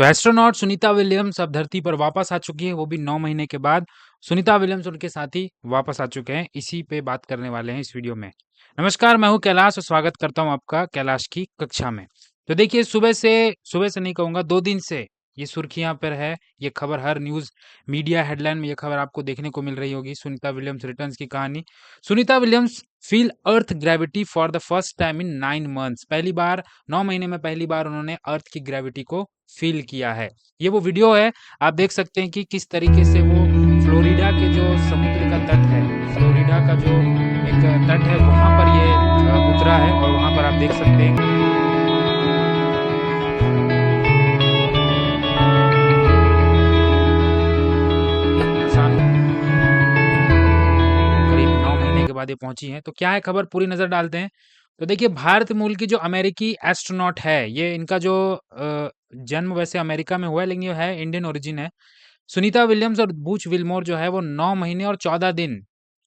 तो astronaut Sunita Williams अब धरती पर वापस आ चुकी है, वो भी 9 महीने के बाद। सुनीता विलियम्स उनके साथी वापस आ चुके हैं, इसी पे बात करने वाले हैं इस वीडियो में। नमस्कार, मैं हूँ कैलाश और स्वागत करता हूँ आपका कैलाश की कक्षा में। तो देखिए सुबह से नहीं कहूँगा 2 दिन से ये सुर्खियाँ पर है, ये खबर हर न्यूज़ मीडिया हेडलाइन में ये खबर आपको देखने को मिल रही होगी, सुनीता विलियम्स रिटर्न्स की कहानी। Sunita Williams feel earth gravity for the first time in 9 months. पहली बार 9 महीने में पहली बार उन्होंने अर्थ की ग्रेविटी को फ़ील किया है। ये वो वीडियो है, आप देख सकते हैं कि किस तरीके से वो फ्लोरिडा के जो समुद्र का तट है, फ्लोरिडा का जो एक तट है, वहाँ पर ये उतरा है और वहाँ पर आप देख सकते हैं शाम करीब 9 महीने के बाद ये पहुँची हैं। तो क्या है खबर, पूरी नज़र डालते हैं। तो देखिए, भारत मूल की जो अमेरिकी एस्ट्रोनॉट है, ये इनका जो जन्म वैसे अमेरिका में हुआ है, लेकिन ये है इंडियन ओरिजिन है। सुनीता विलियम्स और बूच विल्मोर जो है वो 9 महीने और 14 दिन,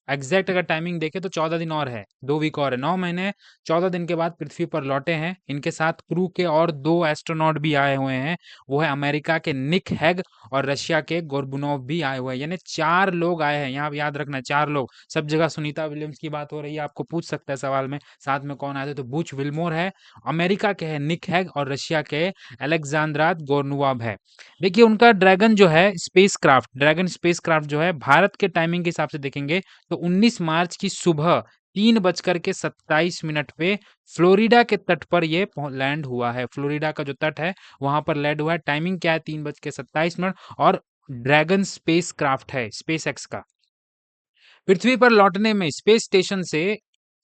एग्ज़ैक्ट अगर टाइमिंग देखें तो 14 दिन और है, 2 वीक और है। 9 महीने 14 दिन के बाद पृथ्वी पर लौटे हैं। इनके साथ क्रू के और 2 एस्ट्रोनॉट भी आए हुए हैं। वो है अमेरिका के निक हेग और रशिया के गोर्बुनोव भी आए हुए हैं। यानी 4 लोग आए हैं। यहाँ याद रखना, 4 लोग। सब जगह सुनीता विलियम्स की बात हो रही है, आपको पूछ सकता है सवाल में, साथ में कौन आए थे? तो बूच विल्मोर है, अमेरिका के हैं निक हेग और रशिया के अलेक्ज़ांद्रा गोर्नुवाव है। देखिए, उनका ड्रैगन स्पेसक्राफ्ट जो है, भारत के टाइमिंग के हिसाब से देखेंगे तो 19 मार्च की सुबह 3:27 पे फ्लोरिडा के तट पर ये लैंड हुआ है। फ्लोरिडा का जो तट है, वहां पर लैंड हुआ है। टाइमिंग क्या है? 3:27 और ड्रैगन स्पेसक्राफ्ट है, स्पेस एक्स का। पृथ्वी पर लौटने में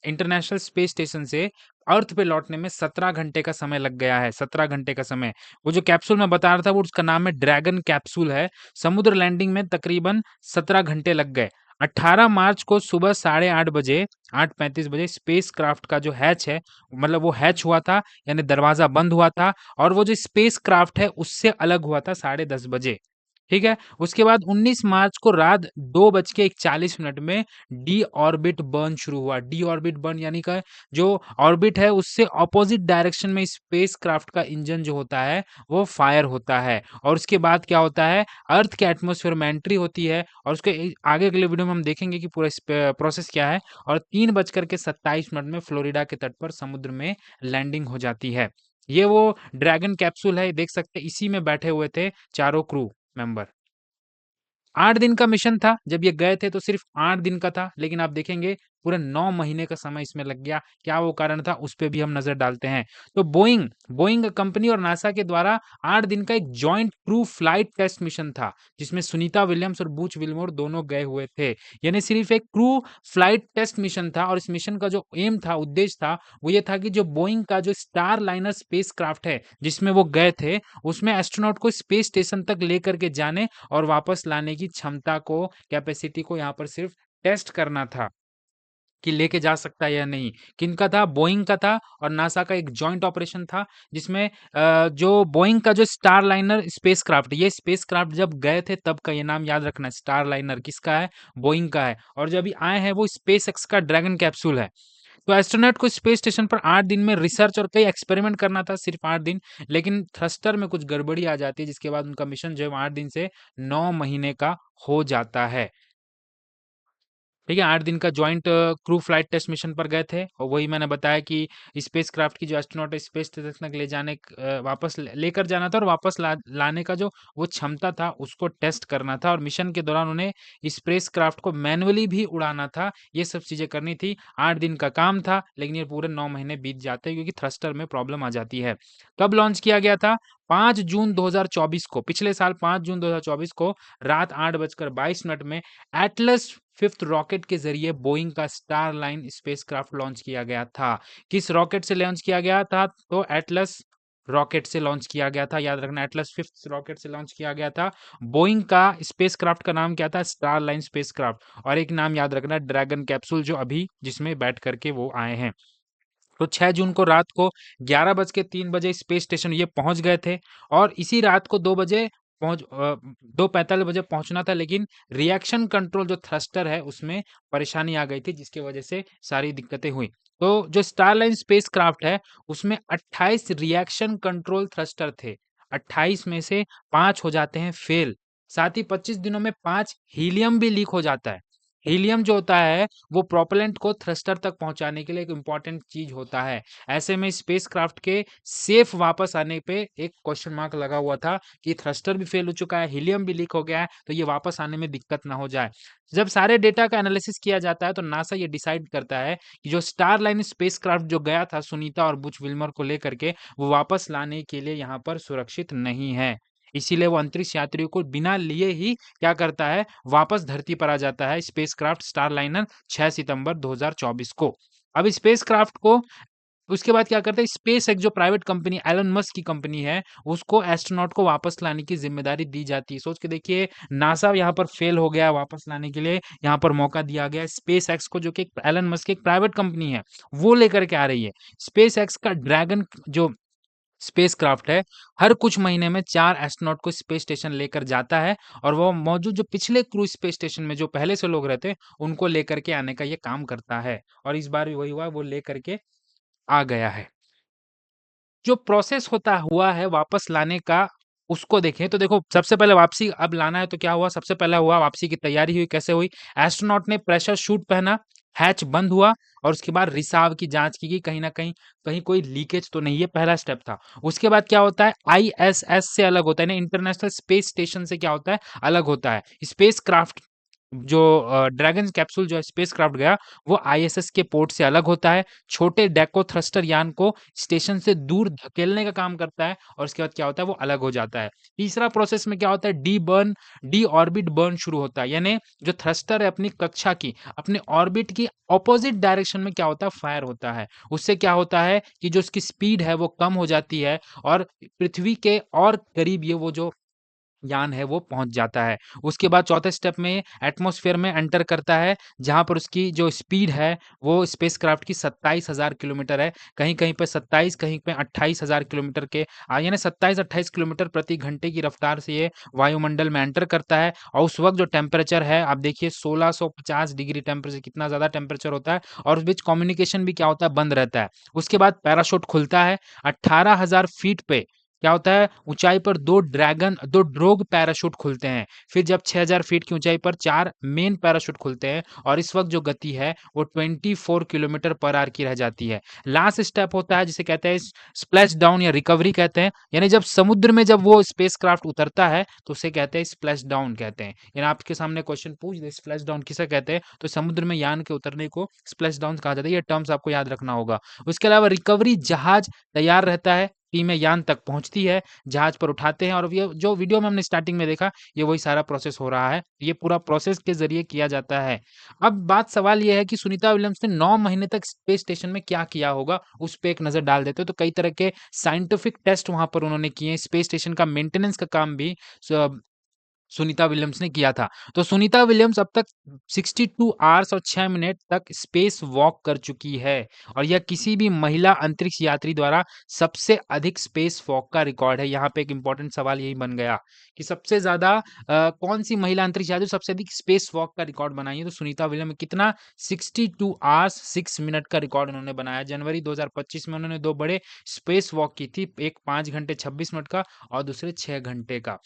इंटरनेशनल स्पेस स्टेशन से अर्थ पे लौटने में 17 घंटे का समय लग गया है, 17 घंटे का समय। वो जो कैप्सूल मैं बता रहा था, वो उसका नाम है ड्रैगन कैप्सूल है। समुद्र लैंडिंग में तकरीबन 17 घंटे लग गए। 18 मार्च को सुबह 8:30 बजे, 8:35 बजे स्पेस क्राफ्ट का जो हैच है, मतलब वो हैच हुआ था, यानी दरवाज़ा बंद हुआ था और वो जो स्पेस क्राफ्ट है, उससे अलग हुआ था 10:30 बजे। ठीक है? उसके बाद 19 मार्च को रात 2:41 में डी-ऑर्बिट बर्न शुरू हुआ। डी-ऑर्बिट बर्न यानी का जो ऑर्बिट है, उससे ऑपोज़िट डायरेक्शन में स्पेसक्राफ्ट का इंजन जो होता है, वो फायर होता है और उसके बाद क्या होता है, अर्थ के एटमॉस्फेयर में एंट्री होती है और उसके आगे अगले वीडियो में हम देखेंगे कि पूरा प्रोसेस क्या है और 3:27 में फ्लोरिडा के तट पर समुद्र में लैंडिंग हो जाती है। ये वो ड्रैगन कैप्सूल है, देख सकते हैं, इसी में बैठे हुए थे चारों क्रू मेंबर। 8 दिन का मिशन था, जब ये गए थे तो सिर्फ़ 8 दिन का था, लेकिन आप देखेंगे पूरे 9 महीने का समय इसमें लग गया। क्या वो कारण था? उस पे भी हम नज़र डालते हैं। तो बोइंग कंपनी और नासा के द्वारा 8 दिन का एक joint crew flight test mission था, जिसमें सुनीता विलियम्स और बूच विल्मोर दोनों गए हुए थे। यानी सिर्फ़ एक क्रू फ्लाइट टेस्ट मिशन था और इस मिशन का जो एम था, उद्देश्य था, वो ये था कि जो बोइंग का जो स्टार लाइनर स्पेसक्राफ्ट है, जिसमें वो गए थे, उसमें एस्ट्रोनॉट को स्पेस स्टेशन तक लेकर के जाने और वापस लाने की क्षमता को, कैपेसिटी को यहाँ पर सिर्फ टेस्ट करना था कि लेके जा सकता है या नहीं। किनका था? बोइंग का था और नासा का एक जॉइंट ऑपरेशन था, जिसमें जो बोइंग का जो स्टारलाइनर स्पेसक्राफ्ट, ये स्पेसक्राफ्ट जब गए थे तब का, ये नाम याद रखना है, स्टारलाइनर किसका है? बोइंग का है और जो अभी आए हैं वो स्पेसएक्स का ड्रैगन कैप्सूल है। तो एस्ट्रोनॉट को स्पेस स्टेशन पर 8 दिन में रिसर्च और कई एक्सपेरिमेंट करना था, सिर्फ 8 दिन, लेकिन थ्रस्टर में कुछ गड़बड़ी आ जाती है, जिसके बाद उनका मिशन जो है 8 दिन से 9 महीने का हो जाता है। ठीक है, 8 दिन का joint crew flight test mission पर गए थे और वही मैंने बताया कि स्पेसक्राफ्ट की जो एस्ट्रोनॉट है स्पेस स्टेशन तक ले जाने वापस लेकर जाना था और वापस लाने का जो वो क्षमता था, उसको टेस्ट करना था और मिशन के दौरान उन्हें स्पेसक्राफ्ट को मैनुअली भी उड़ाना था। ये सब चीज़ें करनी थी। 8 दिन का काम था, लेकिन ये पूरे 9 महीने बीत जाते हैं क्योंकि थ्रस्टर में प्रॉब्लम आ जाती है। कब लॉन्च किया गया था? 5 जून 2024 को, पिछले साल 5 जून 2024 को रात 8:22 में एटलस फिफ्थ रॉकेट के जरिए बोइंग का स्टार लाइन स्पेसक्राफ्ट लॉन्च किया गया था। किस रॉकेट से लॉन्च किया गया था? तो एटलस रॉकेट से लॉन्च किया गया था। याद रखना, एटलस फिफ्थ रॉकेट से लॉन्च किया गया था। बोइंग का स्पेसक्राफ्ट का नाम क्या था? Star line spacecraft. और एक नाम याद रखना, ड्रैगन कैप्सूल, जो अभी जिसमें बैठ करके वो आए हैं। तो 6 जून को रात को 11:03 स्पेस स्टेशन ये पहुंच गए थे और इसी रात को 2:45 बजे पहुंचना था, लेकिन रिएक्शन कंट्रोल जो थ्रस्टर है उसमें परेशानी आ गई थी, जिसकी वजह से सारी दिक्कतें हुई। तो जो स्टारलाइन स्पेसक्राफ्ट है उसमें 28 रिएक्शन कंट्रोल थ्रस्टर थे। 28 में से 5 हो जाते हैं फेल। साथ ही 25 दिनों में 5 हीलियम भी लीक हो जाता है। हीलियम जो होता है वो प्रोपेलेंट को थ्रस्टर तक पहुंचाने के लिए एक इम्पोर्टेंट चीज होता है। ऐसे में स्पेसक्राफ्ट के सेफ वापस आने पे एक क्वेश्चन मार्क लगा हुआ था कि थ्रस्टर भी फेल हो चुका है, हीलियम भी लीक हो गया है, तो ये वापस आने में दिक्कत ना हो जाए। जब सारे डेटा का एनालिसिस किया जाता है तो नासा ये डिसाइड करता है कि जो स्टारलाइन स्पेसक्राफ्ट जो गया था सुनीता और बुच विल्मर को लेकर के, वो वापस लाने के लिए यहाँ पर सुरक्षित नहीं है। इसीलिए वो अंतरिक्ष यात्रियों को बिना लिए ही क्या करता है, वापस धरती पर आ जाता है स्पेसक्राफ्ट स्टारलाइनर 6 सितंबर 2024 को। अब स्पेसक्राफ्ट को उसके बाद क्या करते हैं, स्पेस एक्स जो प्राइवेट कंपनी एलन मस्क की कंपनी है, उसको एस्ट्रोनॉट को वापस लाने की ज़िम्मेदारी दी जाती है। सोच के देखिए, नासा यहाँ पर फेल हो गया, वापस लाने के लिए यहाँ पर मौका दिया गया। स्पेस एक्स को, जो कि एलन मस्क की एक प्राइवेट कंपनी है, वो लेकर के आ रही है। स्पेस एक्स का ड्रैगन जो स्पेसक्राफ्ट है, हर कुछ महीने में 4 एस्ट्रोनॉट को स्पेस स्टेशन लेकर जाता है और वो मौजूद जो पिछले क्रू स्पेस स्टेशन में जो पहले से लोग रहते हैं, उनको लेकर के आने का ये काम करता है और इस बार भी वही हुआ, वो लेकर के आ गया है। जो प्रोसेस होता हुआ है वापस लाने का, उसको देखें तो देखो, सबसे पहले वापसी अब लाना है तो क्या हुआ, सबसे पहला हुआ वापसी की तैयारी हुई। कैसे हुई? एस्ट्रोनॉट ने प्रेशर शूट पहना, हैच बंद हुआ और उसके बाद रिसाव की जांच की गई, कहीं न कहीं कहीं कोई लीकेज तो नहीं है, पहला स्टेप था। उसके बाद क्या होता है, आईएसएस से अलग होता है, यानी इंटरनेशनल स्पेस स्टेशन से क्या होता है, अलग होता है। स्पेसक्राफ्ट जो ड्रैगन कैप्सूल जो स्पेसक्राफ्ट गया, वो आईएसएस के पोर्ट से अलग होता है। छोटे डेको थ्रस्टर यान को स्टेशन से दूर धकेलने का काम करता है और उसके बाद क्या होता है, वो अलग हो जाता है। तीसरा प्रोसेस में क्या होता है, डी ऑर्बिट बर्न शुरू होता है, यानी जो थ्रस्टर है अपनी कक्षा की, अपने ऑर्बिट की ऑपोजिट डायरेक्शन में क्या होता है, फायर होता है। उससे क्या होता है कि जो उसकी स्पीड है वो कम हो जाती है और पृथ्वी के और करीब ये वो जो यान है वो पहुँच जाता है। उसके बाद चौथे स्टेप में एटमॉस्फेयर में एंटर करता है, जहाँ पर उसकी जो स्पीड है वो स्पेसक्राफ्ट की 27,000 किलोमीटर है। कहीं-कहीं पे 27, कहीं पे 28,000 किलोमीटर के यानी 27-28 किलोमीटर प्रति घंटे की रफ्तार से ये वायुमंडल में एंटर करता है और उस वक़्त जो टेम्परेचर है, आप देखिए 1650 डिग्री टेम्परेचर, कितना ज़्यादा टेम्परेचर होता है और उस बीच कम्युनिकेशन भी क्या होता है, बंद रहता है। उसके बाद पैराशूट खुलता है, 18,000 फीट पे क्या होता है, ऊँचाई पर 2 ड्रोग पैराशूट खुलते हैं। फिर जब 6000 फीट की ऊँचाई पर 4 मेन पैराशूट खुलते हैं और इस वक़्त जो गति है वो 24 किलोमीटर पर आवर की रह जाती है। लास्ट स्टेप होता है जिसे कहते हैं स्प्लैश डाउन या रिकवरी कहते हैं। यानी जब समुद्र में जब वो स्पेसक्राफ्ट उतरता है तो उसे कहते हैं स्प्लैश डाउन कहते हैं। यानी आपके सामने क्वेश्चन पूछ दे स्प्लैश डाउन किसे कहते हैं, तो समुद्र में यान के उतरने को स्प्लैश डाउन कहा जाता है। ये टर्म्स आपको याद रखना होगा। उसके अलावा रिकवरी जहाज तैयार रहता है, टीमें यान तक पहुँचती है, जहाज पर उठाते हैं और ये जो वीडियो में हमने स्टार्टिंग में देखा, ये वही सारा प्रोसेस हो रहा है। ये पूरा प्रोसेस के ज़रिए किया जाता है। अब बात सवाल ये है कि सुनीता विलियम्स ने 9 महीने तक स्पेस स्टेशन में क्या किया होगा, उस पे एक नज़र डाल देते हैं। तो कई तरह के साइंटिफिक टेस्ट वहाँ पर उन्होंने किए हैं। स्पेस स्टेशन का मेंटेनेंस का काम भी स सुनीता विलियम्स ने किया था। तो सुनीता विलियम्स अब तक 62 आवर्स और 6 मिनट तक स्पेस वॉक कर चुकी है और यह किसी भी महिला अंतरिक्ष यात्री द्वारा सबसे अधिक स्पेस वॉक का रिकॉर्ड है। यहाँ पे एक इम्पोर्टेंट सवाल यही बन गया कि सबसे ज़्यादा कौन-सी महिला अंतरिक्ष यात्री सबसे अधिक स्पेस वॉक का रिकॉर्ड बनाई है, तो सुनीता विलियम कितना 62 आवर्स 6 मिनट का रिकॉर्ड उन्होंने बनाया। जनवरी 2025 में उन्होंने 2 बड़े स्पेस वॉक की थी, एक 5 घंटे 26 मिनट का और दूसरे 6 घंटे का।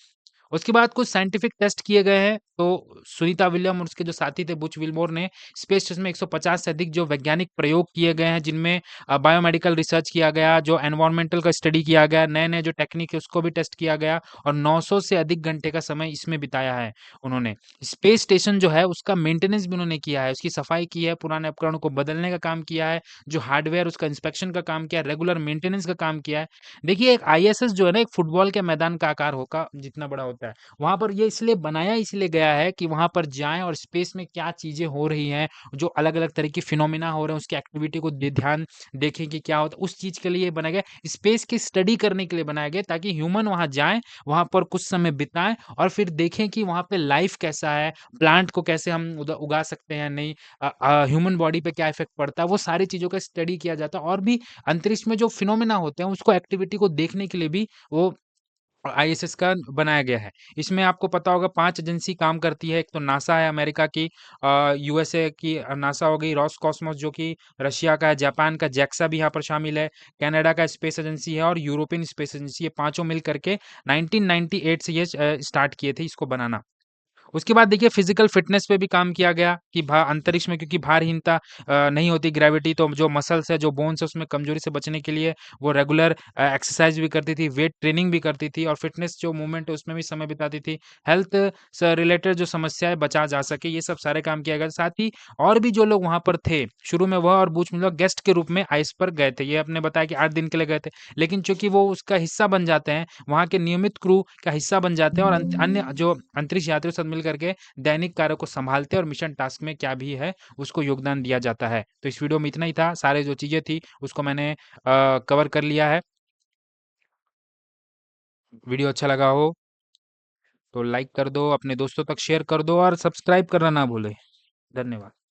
उसके बाद कुछ साइंटिफिक टेस्ट किए गए हैं, तो सुनीता विलियम और उसके जो साथी थे बुच विल्मोर ने स्पेस स्टेशन में 150 से अधिक जो वैज्ञानिक प्रयोग किए गए हैं, जिनमें बायोमेडिकल रिसर्च किया गया, जो एनवायरमेंटल का स्टडी किया गया, नए-नए जो टेक्निक है उसको भी टेस्ट किया गया और 900 से अधिक घंटे का समय इसमें बिताया है उन्होंने। स्पेस स्टेशन जो है उसका मेंटेनेंस भी उन्होंने किया है, उसकी सफाई की है, पुराने उपकरणों को बदलने का काम किया है, जो हार्डवेयर उसका इंस्पेक्शन का काम किया है, रेगुलर मेंटेनेंस का काम किया है। देखिए एक आईएसएस जो है ना, एक फुटबॉल के मैदान का आकार होगा जितना बड़ा होता है। वहाँ पर ये इसलिए बनाया इसलिए गया है कि वहाँ पर जाएँ और स्पेस में क्या चीज़ें हो रही हैं, जो अलग-अलग तरह की फिनोमेना हो रहे हैं, उसकी एक्टिविटी को ध्यान देखें कि क्या होता है, उस चीज़ के लिए ये बनाया गया। स्पेस की स्टडी करने के लिए बनाया गया ताकि ह्यूमन वहाँ जाएँ, वहाँ पर कुछ समय बिताएँ और फिर देखें कि वहाँ पे लाइफ कैसा है, प्लांट को कैसे हम उगा सकते हैं, नहीं ह्यूमन बॉडी पे क्या इफ़ेक्ट पड़ता है, वो सारी चीज़ों का स्टडी किया जाता है और भी अंतरिक्ष में जो फिनोमेना होते हैं, उसको एक्टिविटी को देखने के लिए भी वो आईएसएस का बनाया गया है। इसमें आपको पता होगा 5 एजेंसी काम करती है। एक तो नासा है अमेरिका की, यूएसए की नासा हो गई, रोसकॉस्मोस जो कि रशिया का है, जापान का जेक्सा भी यहाँ पर शामिल है, कनाडा का स्पेस एजेंसी है और यूरोपियन स्पेस एजेंसी, ये पाँचों मिल करके 1998 से ये स्टार्ट किए थे इसको बनाना। उसके बाद देखिए फिजिकल फिटनेस पे भी काम किया गया कि अंतरिक्ष में क्योंकि भारहीनता नहीं होती ग्रेविटी, तो जो मसल्स है, जो बोन्स है, उसमें कमजोरी से बचने के लिए वो रेगुलर एक्सरसाइज भी करती थी, वेट ट्रेनिंग भी करती थी और फिटनेस जो मूवमेंट है उसमें भी समय बिताती थी। हेल्थ से रिलेटेड जो समस्या है बचा जा सके, ये सब सारे काम किया गया। साथ ही और भी जो लोग वहाँ पर थे शुरू में, वह और बूच मिलर गेस्ट के रूप में आइस पर गए थे। ये आपने बताया कि 8 दिन के लिए गए थे, लेकिन चूंकि वो उसका हिस्सा बन जाते हैं, वहाँ के नियमित क्रू का हिस्सा बन जाते हैं और अन्य जो अंतरिक्ष यात्रियों के साथ मिल करके दैनिक कार्यों को संभालते हैं और मिशन टास्क में क्या भी है उसको योगदान दिया जाता है। तो इस वीडियो में इतना ही था, सारे जो चीज़ें थी उसको मैंने कवर कर लिया है। वीडियो अच्छा लगा हो तो लाइक कर दो, अपने दोस्तों तक शेयर कर दो और सब्सक्राइब करना ना भूलें। धन्यवाद।